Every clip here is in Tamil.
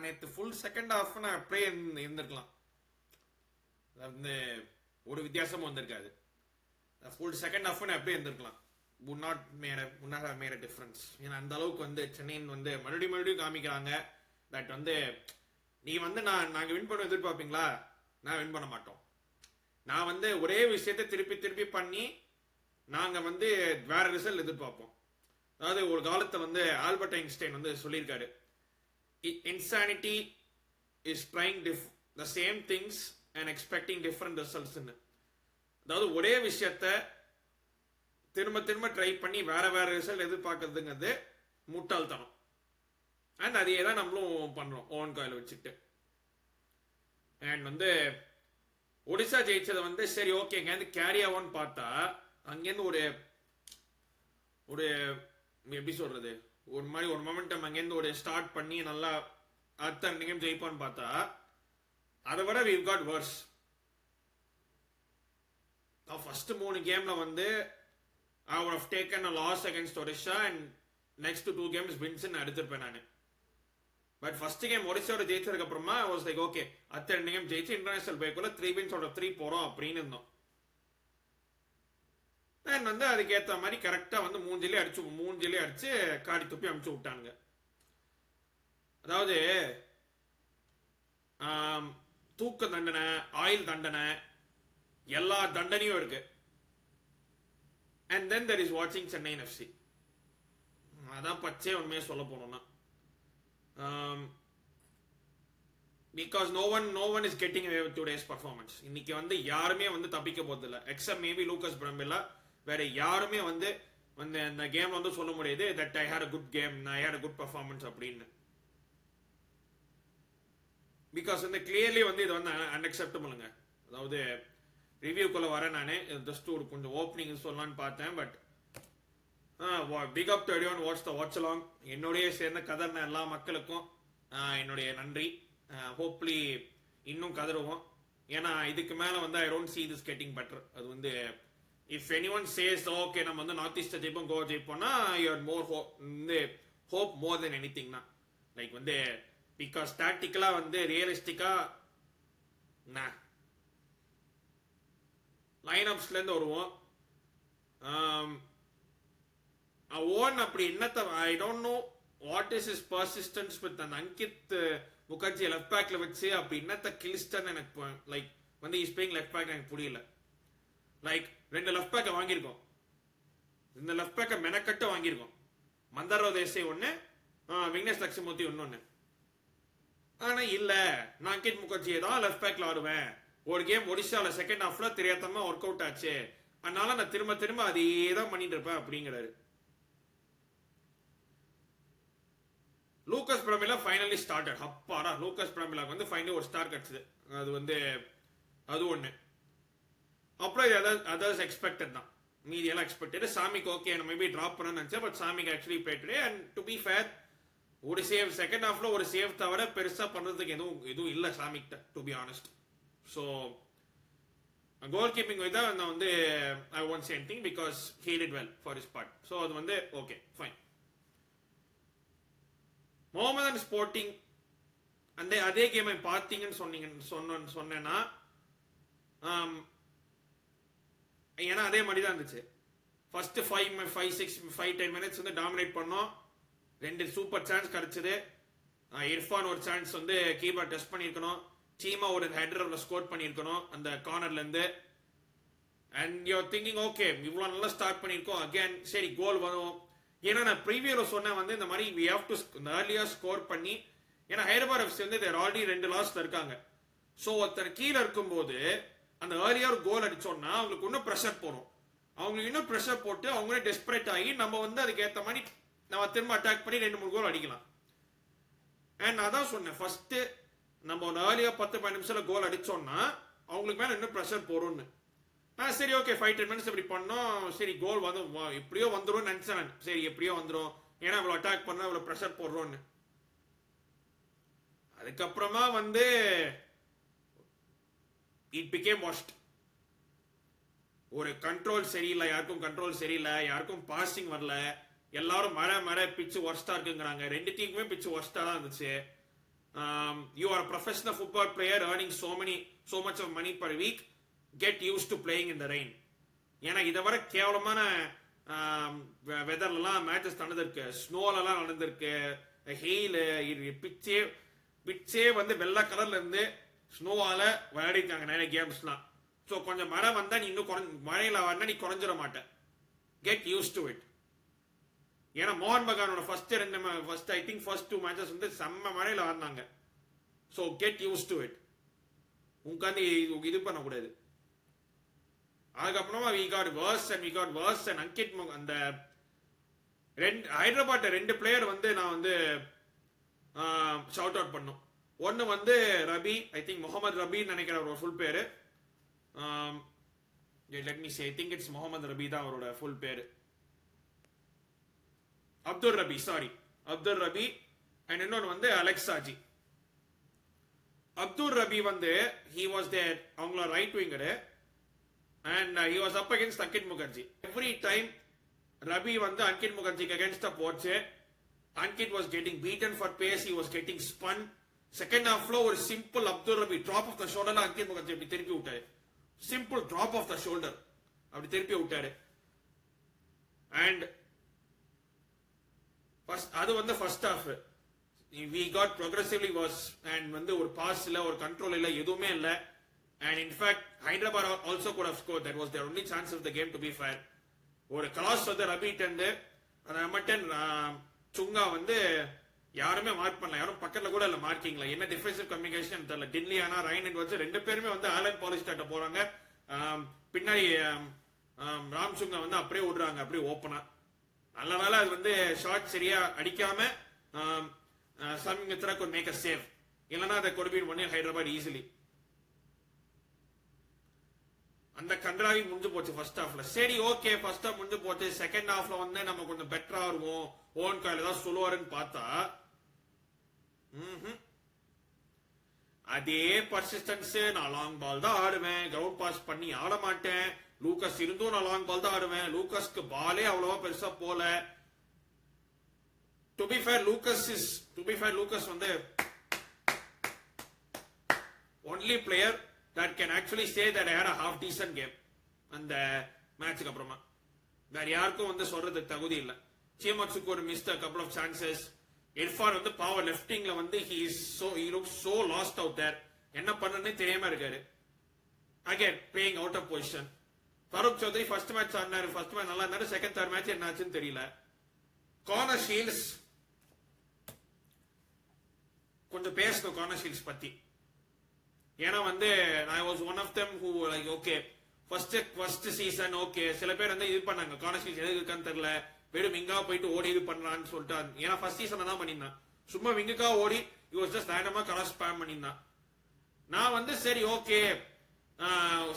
நேற்று ஃபுல் செகண்ட் ஹாஃப் நான் அப்படியே இருந்திருக்கலாம். வந்து ஒரு வித்தியாசமும் வந்திருக்காது. ஃபுல் செகண்ட் ஹாஃப் நான் அப்படியே இருந்திருக்கலாம். would not have made a difference. ஏன்னா அந்த அளவுக்கு வந்து சென்னையின் வந்து மறுபடியும் காமிக்கிறாங்க தட் வந்து நீ வந்து நாங்கள் வின் பண்ண எதிர்பார்ப்பீங்களா? நான் வின் பண்ண மாட்டோம். நான் வந்து ஒரே விஷயத்தை திருப்பி திருப்பி பண்ணி நாங்கள் வந்து வேற ரிசல்ட் எதிர்பார்ப்போம். அதாவது ஒரு காலத்தில் வந்து ஆல்பர்ட் ஐன்ஸ்டைன் வந்து சொல்லியிருக்காரு, insanity is trying the same things and expecting different results. அதாவது ஒரே விஷயத்த திரும்ப திரும்ப ட்ரை பண்ணி வேற வேற ரிசல்ட் எதிர்பார்க்கறதுங்கிறது முட்டாள்தனம். அண்ட் அதையே தான் நம்மளும் பண்றோம் ஓன் காயில் வச்சுட்டு. அண்ட் வந்து ஒடிசா ஜெயிச்சதை வந்து சரி ஓகே இங்கேருந்து கேரி ஆகும்னு பார்த்தா அங்கேருந்து ஒரு ஒரு எப்படி சொல்றது ஒரு மாதிரி ஒரு மொமெண்டம் அங்கேருந்து ஒரு ஸ்டார்ட் பண்ணி நல்லா அடுத்த 2 கேம் ஜெயிப்பான்னு பார்த்தா அதை விட we've got worse. ஃபர்ஸ்ட் 3 கேம்ல வந்து I would have taken a loss against Odisha and next 2 games wins ன்னு எடுத்திருப்பேன் நான். பட் ஃபர்ஸ்ட் கேம் ஒடிசாவோட ஜெயிச்சதுக்கு அப்புறமா I was like okay அடுத்த 2 கேம் ஜெயிச்சு இன்டர்நேஷனல் பிரேக்குள்ள 3 wins out of 3 போறோம் அப்படின்னு இருந்தோம். அண்ட் வந்து அதுக்கேற்ற மாதிரி கரெக்டா வந்து மூஞ்சிலே அடிச்சு காடி துப்பி அமுச்சு விட்டானுங்க. அதாவது தூக்க தண்டனை, ஆயுள் தண்டனை, எல்லா தண்டனையும் இருக்கு. And then there is watching Chennai FC. அதான் பச்சை உண்மையை சொல்ல போனோம்னா because no one is getting away with today's performance. இன்னைக்கு வந்து யாருமே வந்து தப்பிக்க போதில்லை எக்ஸப்ட் மேபி லூக்கஸ் பிரம்பில்லா. வேற யாருமே வந்து இந்த கேம் வந்து சொல்ல முடியாது that I hate a good game, I had a good performance அப்படின்னு. பிகாஸ் வந்து கிளியர்லி வந்து இது வந்து அன்அக்செப்டபிளுங்க. அதாவது ரிவ்யூக்குள்ள வரேன் நான் ஜஸ்ட் ஒரு கொஞ்சம் ஓப்பனிங் சொல்லலான்னு பார்த்தேன். But pick up to everyone watch the watch along. என்னுடைய சேர்ந்த கதர்ன எல்லா மக்களுக்கும் என்னுடைய நன்றி. ஹோப்ஃபுல்லி இன்னும் கதறுவோம். ஏன்னா இதுக்கு மேல வந்து I don't see this getting better. அது வந்து if anyone says okay நம்ம வந்து நார்த் ஈஸ்ட் ஜெயிப்போம் கோவா ஜெயிப்போம்னா you are more hope more than anything தான். லைக் வந்து பிகாஸ் டாக்டிக்கலா வந்து ரியலிஸ்டிக்கா லைன் அப்ஸ்ல இருந்து வருவோம். ஓன் அப்படி என்னத்த I don't know what is is persistence with அந்த அங்கித் முகர்ஜி லெஃப்ட் பேக்ல வச்சு அப்படி என்னத்த கிளிஸ்டன் எனக்கு லைக் வந்து இஸ் பிளேயிங் லெஃப்ட் பேக் எனக்கு புரியல. லைக் 2 லெஃப்ட் பேக்கை வாங்கியிருக்கோம். இந்த லெஃப்ட் பேக்கை மெனக்கட்டு வாங்கியிருக்கோம். மந்தாரோ தேசாய் ஒன்று, விக்னேஷ் லட்சுமூர்த்தி இன்னொன்று. ஆனா இல்ல நான் அங்கித் முகர்ஜியை தான் லெஃப்ட் பேக்ல ஆடுவேன். ஒரு கேம் ஒடிசால செகண்ட் ஹாஃப்ல தெரியாதமா ஒர்க் அவுட் ஆச்சு, அதனால நான் திரும்ப திரும்ப அதே தான் பண்ணிட்டு இருப்பேன் அப்படிங்கிறாரு. Lucas Brambilla finally started. அப்பாடா லூக்கஸ் பிரமிலாக்கு வந்து ஃபைனலி ஒரு ஸ்டார் கிடைச்சது. அது வந்து அது ஒண்ணு. அப்புறம் அதர்ஸ் எக்ஸ்பெக்டட் தான். மீதி எல்லாம் எக்ஸ்பெக்டட். சாமிக்கு ஓகே நம்ம மேபி டிராப் பண்ணணும்னு நினைச்சேன். பட் சாமிக்கு actually played and to be fair ஒரு சேவ் செகண்ட் ஹாஃப்ல ஒரு சேவ் தவிர பெருசா பண்றதுக்கு எதுவும் இல்ல சாமிக்கிட்ட டு பி ஆனஸ்ட். ஸோ கோல் கீப்பிங் தான் நான் வந்து I won't say anything because he did well for his part. So அது வந்து ஓகே ஃபைன். முகமதன் ஸ்போர்ட்டிங் அந்த அதே கேமை பார்த்தீங்கன்னு சொன்னேன்னா ஏன்னா அதே மாதிரி தான் இருந்துச்சு. ஃபர்ஸ்ட் 5-10 மினிட்ஸ் வந்து டாமினேட் பண்ணோம். 2 சூப்பர் சான்ஸ் கிடைச்சது. இர்ஃபான் ஒரு சான்ஸ் வந்து கீப்பர் டெஸ்ட் பண்ணியிருக்கணும். சீமா ஒரு ஹெடர்ல ஸ்கோர் பண்ணியிருக்கணும் அந்த கார்னர்ல இருந்து. அண்ட் யூ திங்கிங் ஓகே இவ்வளோ நல்லா ஸ்டார்ட் பண்ணியிருக்கோம் அகேன் சரி கோல் வரும். ஏன்னா நான் ப்ரீவியூல சொன்னேன் வந்து இந்த மாதிரி we have to earlier score பண்ணி, ஏன்னா ஹைதராபாத் எஃப்சி வந்து தேர் ஆல்ரெடி 2 லாஸ்ல இருக்காங்க. ஸோ ஒருத்தர் கீழே இருக்கும்போது அந்த ஏர்லியர் கோல் அடிச்சோம்னா அவங்களுக்கு இன்னும் ப்ரெஷர் போடும். அவங்களுக்கு இன்னும் ப்ரெஷர் போட்டு அவங்களே டெஸ்பரேட் ஆகி நம்ம வந்து அதுக்கு ஏற்ற மாதிரி நம்ம திரும்ப அட்டாக் பண்ணி 2-3 கோல் அடிக்கலாம். அண்ட் அதான் சொன்னேன் ஃபர்ஸ்ட் நம்ம ஒரு ஏர்லியர் 10-15 நிமிஷத்துல கோல் அடிச்சோம்னா அவங்களுக்கு மேல இன்னும் ப்ரெஷர் போடும்னு. நான் சரி ஓகே 5-10 மினிட்ஸ் இப்படி பண்ணோம். சரி கோல் வந்து எப்படியோ வந்துடும் நினைச்சேன். சரி எப்படியோ வந்துடும் ஏன்னா இவ்வளவு அட்டாக் பண்ணா இவ்வளவு ப்ரெஷர் போடுறோம்னு. அதுக்கப்புறமா வந்து இட் பிகேம் worst. ஒரு கண்ட்ரோல் சரியில்லை, யாருக்கும் கண்ட்ரோல் சரியில்லை, யாருக்கும் பாசிங் வரல. எல்லாரும் மழை பிச்சு ஒர்ஸ்டா இருக்குங்கிறாங்க. 2 டீமுமே பிச்சு ஒர்ஸ்டா தான் இருந்துச்சு. you are a professional football player earning so much of money per week, get used to playing in the rain. ஏன்னா இதை வர கேவலமான வெதர்லாம் மேட்சஸ் நடந்திருக்கு, ஸ்னோலலாம் நடந்திருக்கு, ஹெயிலு, பிச்சே வந்து வெள்ளை கலர்ல இருந்து ஸ்னோவால விளையாடிருக்காங்க நிறைய கேம்ஸ்லாம். ஸோ கொஞ்சம் மழை வந்தா நீ இன்னும் மழையில வந்தா நீ குறைஞ்சிட மாட்டேன். Get used to it. ஏன்னா மோகன் பகானோட first I think first 2 matches வந்து செம்ம மழையில வந்தாங்க. So get used to it. உட்காந்து இது பண்ணக்கூடாது. அதுக்கப்புறமா we got worse and Ankit அந்த ஹைதராபாத் 2 பிளேயர் வந்து நான் வந்து ஷவுட் அவுட் பண்ணும். ஒன்னு வந்து ரபி, ஐ திங்க் முகமது ரபின்னு நினைக்கிற ஒரு ஃபுல் பேரு. let me say, I think it's Mohammed ரபி தான் அவரோட ஃபுல் பேரு. அப்துல் ரபி அண்ட் இன்னொன்று வந்து அலெக்சாஜி. அப்துல் ரபி வந்து he was there, அவங்களோட right winger, and he was up against Ankit Mukherjee. every time Rabi வந்து அங்கிட் முகர்ஜிக்கு against போச்சு, Ankit was getting beaten for pace, he was getting spun. Second ஹாஃப்ல ஒரு simple Abdul Rabi drop off the ஷோல்டர்ல அங்கிட் முகர்ஜி அப்படி திருப்பி விட்டாரு. Simple drop off the shoulder அப்படி திருப்பி விட்டாரு. அண்ட் அது வந்து first half we got progressively worse, and வந்து ஒரு பாஸ் இல்ல, ஒரு கண்ட்ரோல் இல்ல, எதுவுமே இல்ல. and in fact Hyderabad also could have scored. That was their only chance of the game, to be fair. ஒரு கிராஸ் வந்து ரபிட் இருந்து அந்த மட்டன் சுங்கா வந்து யாருமே மார்க் பண்ணல, யாரும் பக்கத்துல கூட இல்ல மார்க்கிங்ல. என்ன டிஃபென்சிவ் கம்யூனிகேஷன் தெரியல. டின்லியானா ரைன் எட்வர்ட்ஸ் 2 பேருமே வந்து ஆலன் பாலிஸ்டாட்ட போறாங்க. பின்னாடி ராம் சுங்கா வந்து அப்படியே விடுறாங்க, அப்படியே ஓப்பனா. நல்ல வேலை அது வந்து ஷாட் சரியா அடிக்காம சமிங்கத்ரா could make a save. இல்லனா அதை could have won Hyderabad easily. அந்த கன்றாவி முடிஞ்சு போச்சு ஃபர்ஸ்ட் ஹாஃப்ல. சரி ஓகே, ஃபர்ஸ்ட் ஹாஃப் முடிஞ்சு போச்சு. செகண்ட் ஹாஃப்ல வந்து நம்ம கொஞ்சம் பெட்டரா இருக்கும், ஓன் கால் ஏதாவது சொல்லுவாருன்னு பார்த்தா அதே பர்சிஸ்டன்ஸ். நான் லாங் பால் தான் ஆடுவேன், கிரவுண்ட் பாஸ் பண்ணி ஆட மாட்டேன். லூக்கஸ் இருந்தும் நான் லாங் பால் தான் ஆடுவேன். லூக்கஸ்க்கு பாலே அவ்வளவா பெருசா போல. டு பி ஃபேர் லூக்கஸ் வந்து only player that can actually say that I had a half decent game அந்த மேட்சுக்கு அப்புறமா. வேற யாருக்கும் வந்து சொல்றதுக்கு தகுதி இல்ல. சியமட்சுக்கு ஒரு missed a couple of chances. Irfan வந்து பவர் லெஃப்டிங்ல வந்து he looks so lost out there. என்ன பண்ணனே தெரியாம இருக்காரு. again playing out of position. Farukh Chaudhary first match ஆடினாரு, ஃபர்ஸ்ட் மேட்ச் நல்லா இருந்தாரு. செகண்ட் தேர்ட் மேட்ச் என்ன ஆச்சுன்னு தெரியல. கார்னர் ஷீல்ட்ஸ் கொஞ்சம் பேசணும் கார்னர் ஷீல்ட்ஸ் பத்தி. ஏன்னா வந்து I was one of them who like okay first season okay சில பேர் வந்து இது பண்ணாங்க, கார்னர் ஷீல்ட்ஸ் எதுக்கு இருக்கான்னு தெரியல, வெறும் விங்கா போயிட்டு ஓடி இது பண்றான்னு சொல்லிட்டு. ஏன்னா ஃபர்ஸ்ட் சீசன் தான் பண்ணியிருந்தான், சும்மா விங்குக்கா ஓடி ஜஸ்ட் ரேண்டமா கலர் ஸ்பாம் பண்ணியிருந்தான். நான் வந்து சரி ஓகே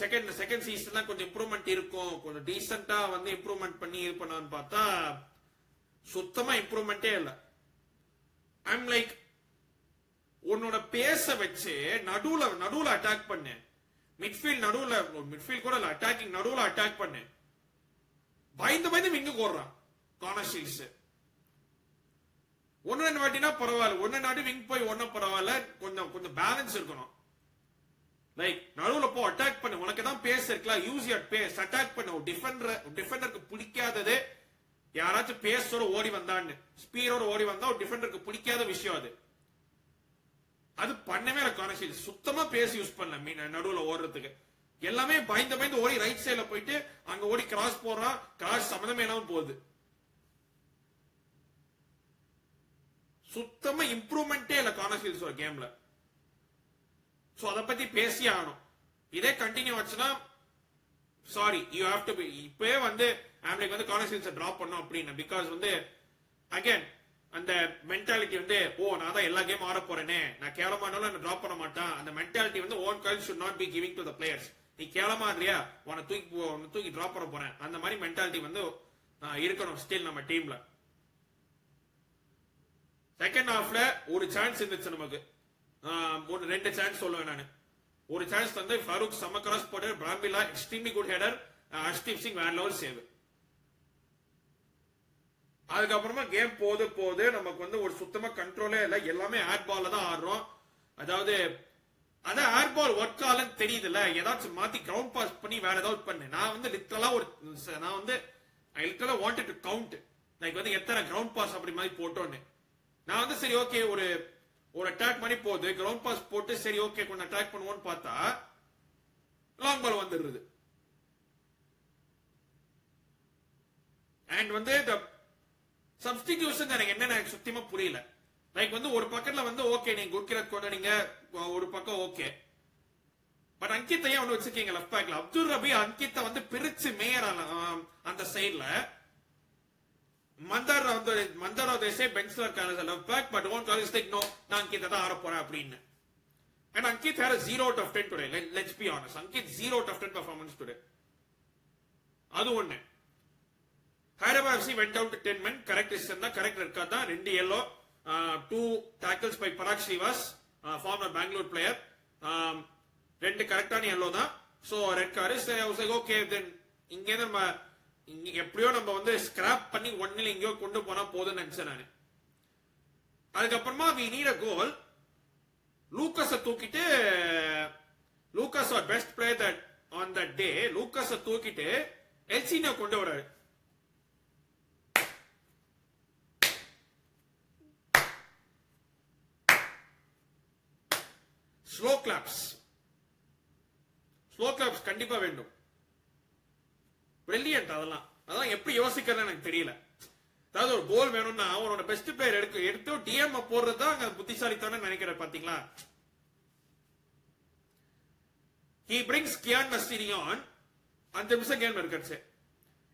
செகண்ட் சீசன்ல கொஞ்சம் இம்ப்ரூவ்மெண்ட் இருக்கும், கொஞ்சம் டீசென்ட்டா வந்து இம்ப்ரூவ்மெண்ட் பண்ணி இது பண்ணான்னு பார்த்தா சுத்தமா இம்ப்ரூவ்மெண்டே இல்ல. ஐம் லைக் உன்னோட பேச வச்சு நடுவுல அட்டாக் பண்ணு, மிட்ஃபீல்ட் கூட இல்ல, அட்டாக்கிங் நடுவுல அட்டாக் பண்ணு. பயந்து விங்கு போடுறான் கார்னர் ஷீல்ட்ஸ். 1-2 வாட்டினா பரவாயில்ல, 1-2 வாட்டி விங் போய் ஒன்னும் பரவாயில்ல, கொஞ்சம் பேலன்ஸ் இருக்கணும். லைக் நடுவுல போ அட்டாக் பண்ணு, உனக்கு தான் பேஸ் இருக்கலாம், யூஸ் யுவர் பேஸ் அட்டாக் பண்ணு. டிஃபெண்டருக்கு பிடிக்காதது யாராச்சும் பேஸோட ஓடி வந்தான்னு, ஸ்பீடோட ஓடி வந்தா ஒரு டிஃபெண்டருக்கு பிடிக்காத விஷயம் அது. அது பண்ணவே இல்லை கார்னர் ஷீல்ட்ஸ். சுத்தமா பேஸ் யூஸ் பண்ணல நடுவுல ஓடுறதுக்கு. எல்லாமே பயந்து ஓடி ரைட் சைட்ல போயிட்டு அங்க ஓடி கிராஸ் போடுறான், கிராஸ் சம்மந்தமே இல்லாம போகுது. சுத்தமா இம்ப்ரூவ்மெண்டே இல்ல கார்னர் ஷீல்ட்ஸ் ஒரு கேம்ல. சோ அத பத்தி பேசி ஆகணும். இதே கண்டினியூ ஆச்சுன்னா sorry you have to be இப்பவே வந்து ஆம்லைக் வந்து கார்னர் ஷீல்ட்ஸ் டிராப் பண்ணும் அப்படின்னு. பிகாஸ் வந்து அகைன் அந்த மென்டாலிட்டி வந்து நான் தான் எல்லா கேம் ஆட போறேனே, நான் கேவலமானாலும் என்ன டிராப் பண்ண மாட்டான். அந்த மென்டாலிட்டி வந்து own call should not be giving to the players. நீ கேவலமா இல்லையா உன்னை தூக்கி டிராப் பண்ண போறேன், அந்த மாதிரி மென்டாலிட்டி வந்து இருக்கணும் ஸ்டில் நம்ம டீம்ல. செகண்ட் ஹாஃப்ல ஒரு சான்ஸ் இருந்துச்சு நமக்கு, 2 சான்ஸ் சொல்லுவேன் நானு. ஒரு சான்ஸ் வந்து ஃபரூக் சம கிராஸ் போட்டு, Brambilla extremely good header, Harshdeep Singh வேற லெவல் சேவ். அதுக்கப்புறமா கேம் போது நமக்கு வந்து ஒரு சுத்தமா கண்ட்ரோலே இல்லை, எல்லாமே ஏர் பால்ல தான் ஆடுறோம். அதாவது அதான் ஏர் பால் ஒர்க் ஆகலன்னு தெரியுதுல்ல, ஏதாச்சும் மாத்தி கிரவுண்ட் பாஸ் பண்ணி வேற ஏதாவது பண்ணு. நான் வந்து லிட்டரலா நான் வந்து ஐ லிட்டரலா வாண்டட் டு கவுண்ட் லைக் வந்து எத்தனை கிரவுண்ட் பாஸ் அப்படி மாதிரி போட்டோன்னு. நான் வந்து சரி ஓகே ஒரு அட்டாக் பண்ணி போகுது, கிரவுண்ட் பாஸ் போட்டு சரி ஓகே கொஞ்சம் அட்டாக் பண்ணுவோம்னு பார்த்தா லாங் பால் வந்துடுது. அண்ட் வந்து இந்த சப்ஸ்டிடியூஷன் எனக்கு என்னன்னு எனக்கு சுத்தமா புரியல. லைக் வந்து ஒரு பக்கத்துல வந்து ஓகே நீங்க குர்கிரத் கொண்டு நீங்க ஒரு பக்கம் ஓகே, பட் அங்கித் ஏன் ஒன்று வச்சிருக்கீங்க லெஃப்ட் பேக்ல. அப்துல் ரபி அங்கித்தை வந்து பிரிச்சு மேயர் அந்த சைட்ல மந்தாரா தேசே பெஞ்ச்ல இருக்காரு left back, but own college like no நான் அங்கித்தை தான் ஆட போறேன் அப்படின்னு. And Ankit had a 0 out of 10 today. Let's be honest. Ankit 0 out of 10 performance today. அது ஒண்ணு. Hyderabad FC went down to 10 men. Correct decision தான், correct red card தான். 2 yellow, 2 tackles by Parag Srivas, former Bangalore player. 2 கரெக்டான yellow தான். So red card is I was like okay then இங்க நம்ம எப்படியோ நம்ம வந்து ஸ்கிராப் பண்ணி 1-0 எங்கயோ கொண்டு போனா போதும்னு நினைச்சேன் நான். அதுக்கப்புறமா we need a goal. லூகாஸை தூக்கிட்டு Lucas our best player that on that day. லூகாஸை தூக்கிட்டு எல்சினோ கொண்டு வராரு. ஸ்லோ கிளாப்ஸ் கண்டிப்பா வேண்டும். பிரில்லியன்ட். அதெல்லாம் எப்படி யோசிக்கிறேன்னு எனக்கு தெரியல. அதாவது ஒரு கோல் வேணும்னா அவரோட பெஸ்ட் பிளேயர் எடுத்து டிஎம் போடுறது தான் புத்திசாலித்தனம் நினைக்கிறேன். பாத்தீங்களா, he brings Kiyan Nasiri on 5 நிமிஷம் கேம் இருக்காச்சு.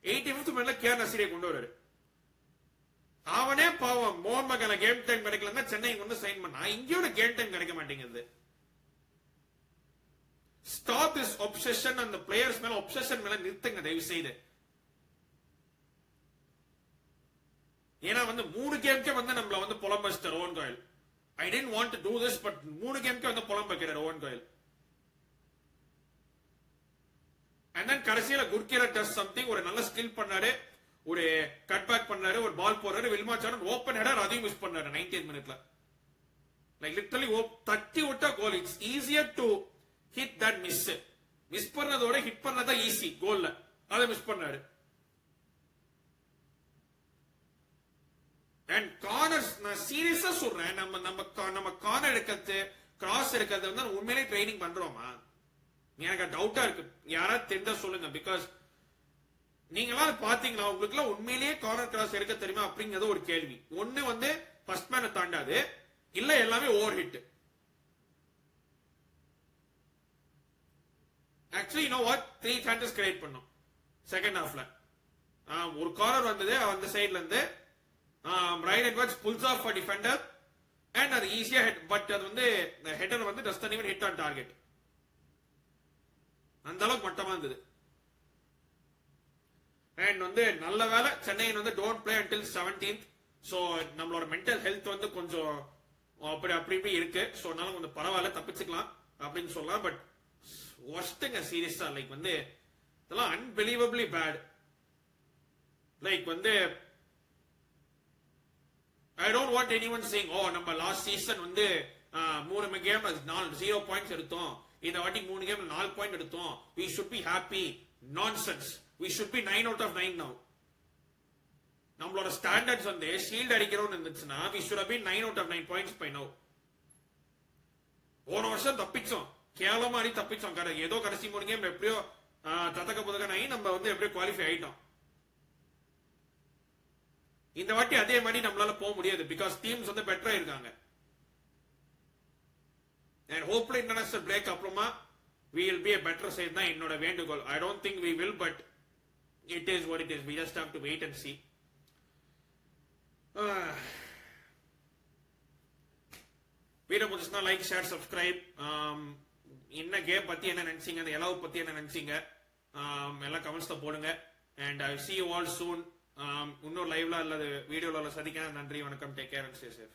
85th மினிட்ல கியான் நசீரை கொண்டு வராரு. அவனே பாவம் மோகன் மகன கேம் டைம் கிடைக்கலன்னா சென்னை வந்து சைன் பண்ணா, இங்கேயோட கேம் டைம் கிடைக்க மாட்டேங்குது. Stop this obsession. அந்த பிளேயர்ஸ் மேல ஒப்சஷன் மேல நிறுத்துங்க தயவு செய்து. ஏன்னா வந்து 3 கேம்க்கே வந்து நம்மள வந்து புலம்பஸ்டர் Owen Coyle. I don't want to do this, but 3 கேம்க்கே வந்து புலம்ப வைக்கிறார் ஓவன் கோயல். அண்ட் தென் கடைசியில குர்கிரத் டஸ் சம்திங், ஒரு நல்ல ஸ்கில் பண்ணாரு, ஒரு கட் பேக் பண்ணாரு, ஒரு பால் போறாரு, வில்மா சாரன் ஓபன் ஹெடர் அதையும் மிஸ் பண்ணாரு 90th மினிட்ல. லைக் லிட்டரலி தட்டி விட்டா goal. It's easier to hit that miss பண்ணதோட ஹிட் பண்ணதா ஈஸி கோல்ல, அதை மிஸ் பண்ணாரு. அண்ட் கார்னர்ஸ் நான் சீரியஸா சொல்றேன், நம்ம கார்னர் எடுக்கிறது கிராஸ் எடுக்கிறது வந்து உண்மையிலே ட்ரைனிங் பண்றோமா? எனக்கு டவுட்டா இருக்கு. யாராவது தெரிஞ்சா சொல்லுங்க. பிகாஸ் நீங்களாம் பாத்தீங்களா, உங்களுக்கு எல்லாம் உண்மையிலேயே கார்னர் கிராஸ் எடுக்க தெரியுமா அப்படிங்கறது ஒரு கேள்வி. ஒண்ணு வந்து ஃபர்ஸ்ட் மேனை தாண்டாது, இல்ல எல்லாமே over hit. Actually you know what, 3 chances create பண்ணோம் செகண்ட் ஹாஃப்ல. ஒரு கார்னர் வந்தது அந்த சைட்ல இருந்து, Ryan Edwards pulls off a defender and அது ஈஸியா ஹெட், பட் அது வந்து ஹெட்டர் வந்து doesn't even hit on target. அந்த அளவுக்கு மட்டமா இருந்தது. அண்ட் வந்து நல்ல வேலை சென்னை வந்து don't play until 17th. So நம்மளோட மென்டல் ஹெல்த் வந்து கொஞ்சம் அப்படி இருக்கு. சோ அதனால கொஞ்சம் பரவாயில்ல, தப்பிச்சுக்கலாம் அப்படின்னு சொல்லலாம். பட் ஒஸ்ட்டுங்க சீரியஸா. லைக் வந்து இதெல்லாம் அன்பிலீவபிளி பேட். லைக் வந்து I don't want anyone saying, oh, நம்ம லாஸ்ட் சீசன் வந்து 3 கேம் 0 பாயிண்ட்ஸ் எடுத்தோம், இந்த வாட்டி 3 கேம் 4 பாயிண்ட் எடுத்தோம், we should be happy. Nonsense. We should be 9 out of 9 now. நம்மளோட ஸ்டாண்டர்ட்ஸ் வந்து ஷீல்ட் அடிக்கிறோம்னு இருந்துச்சுன்னா we should have been 9 out of 9 points by now. ஒரு வருஷம் தப்பிச்சோம், கேவலமா தப்பிச்சோம். ஏதோ கடைசி 3 கேம் எப்படியோ தத்தக்க புதகனாகி நம்ம வந்து எப்படியோ குவாலிஃபை ஆயிட்டோம். இந்த வாட்டி அதே மாதிரி நம்மளால போக முடியாது. பிகாஸ் டீம்ஸ் வந்து பெட்டரா இருக்காங்க. And hopefully international break அப்புறமா we will be a better side தான் என்னோட வேண்டுகோள். I don't think we will, but it is what it is. We just have to wait and see. Video பிடிச்சிருந்தா லைக், ஷேர், சப்ஸ்கிரைப். என்ன கேம் பத்தி என்ன நினைச்சீங்க, அந்த எலவு பத்தி என்ன நினைச்சீங்க, எல்லாம் கமெண்ட்ஸ்ல போடுங்க. And I will see you all soon. இன்னொரு லைவ்ல அல்லது வீடியோல சந்திக்கிறேன். நன்றி, வணக்கம், take care and stay safe.